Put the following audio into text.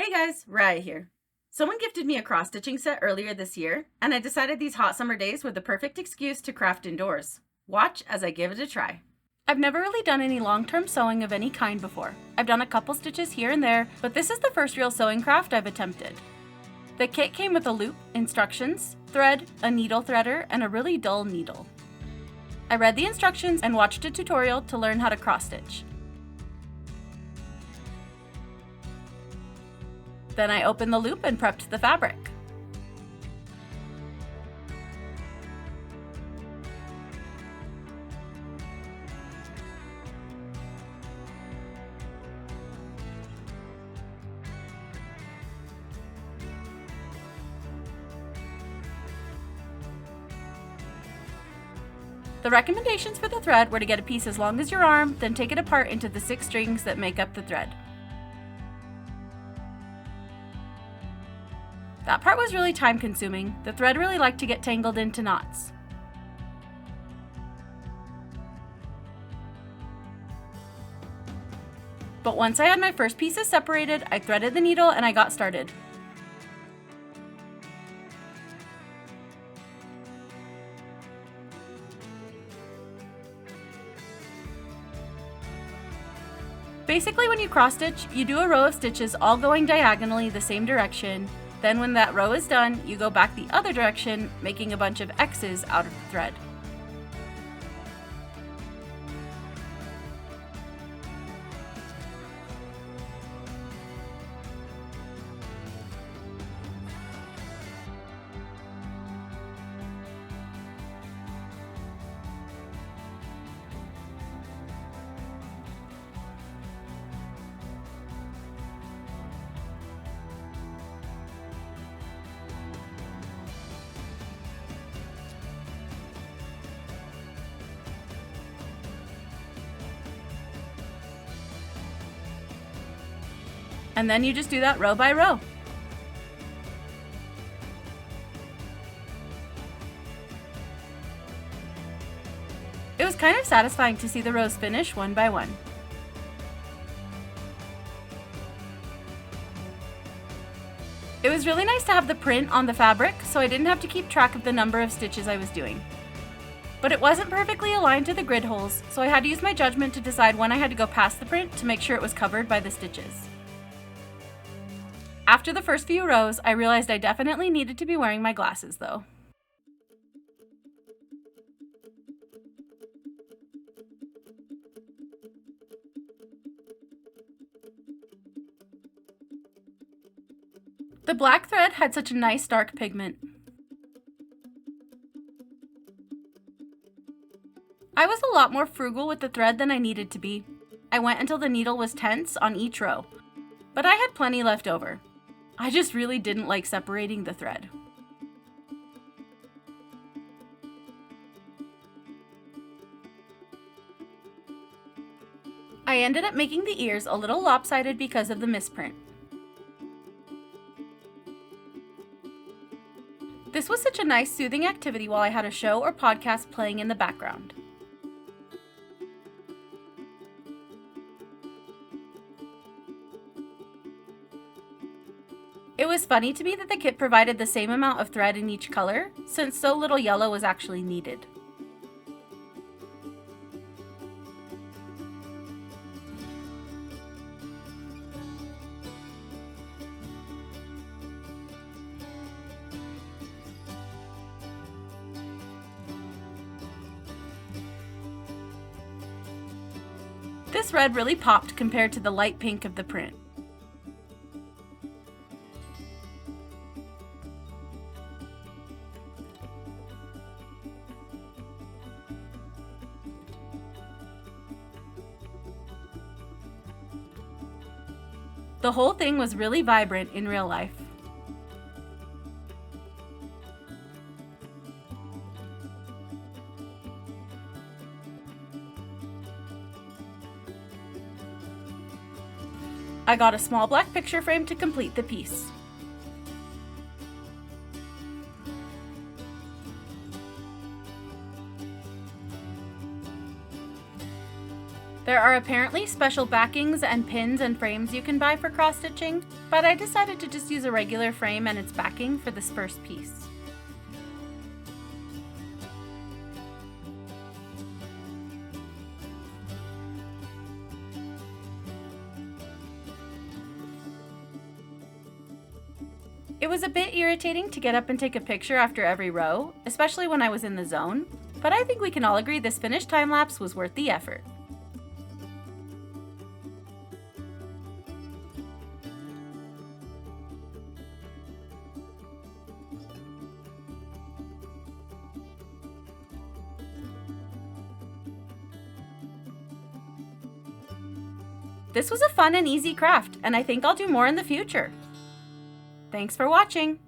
Hey guys, Raya here. Someone gifted me a cross-stitching set earlier this year, and I decided these hot summer days were the perfect excuse to craft indoors. Watch as I give it a try. I've never really done any long-term sewing of any kind before. I've done a couple stitches here and there, but this is the first real sewing craft I've attempted. The kit came with a loop, instructions, thread, a needle threader, and a really dull needle. I read the instructions and watched a tutorial to learn how to cross-stitch. Then I opened the loop and prepped the fabric. The recommendations for the thread were to get a piece as long as your arm, then take it apart into the 6 strings that make up the thread. That part was really time consuming. The thread really liked to get tangled into knots. But once I had my first pieces separated, I threaded the needle and I got started. Basically, when you cross stitch, you do a row of stitches all going diagonally the same direction. Then when that row is done, you go back the other direction, making a bunch of X's out of the thread. And then you just do that row by row. It was kind of satisfying to see the rows finish one by one. It was really nice to have the print on the fabric, so I didn't have to keep track of the number of stitches I was doing. But it wasn't perfectly aligned to the grid holes, so I had to use my judgment to decide when I had to go past the print to make sure it was covered by the stitches. After the first few rows, I realized I definitely needed to be wearing my glasses though. The black thread had such a nice dark pigment. I was a lot more frugal with the thread than I needed to be. I went until the needle was tense on each row, but I had plenty left over. I just really didn't like separating the thread. I ended up making the ears a little lopsided because of the misprint. This was such a nice soothing activity while I had a show or podcast playing in the background. It was funny to me that the kit provided the same amount of thread in each color, since so little yellow was actually needed. This red really popped compared to the light pink of the print. The whole thing was really vibrant in real life. I got a small black picture frame to complete the piece. There are apparently special backings and pins and frames you can buy for cross-stitching, but I decided to just use a regular frame and its backing for this first piece. It was a bit irritating to get up and take a picture after every row, especially when I was in the zone, but I think we can all agree this finished time-lapse was worth the effort. This was a fun and easy craft, and I think I'll do more in the future. Thanks for watching!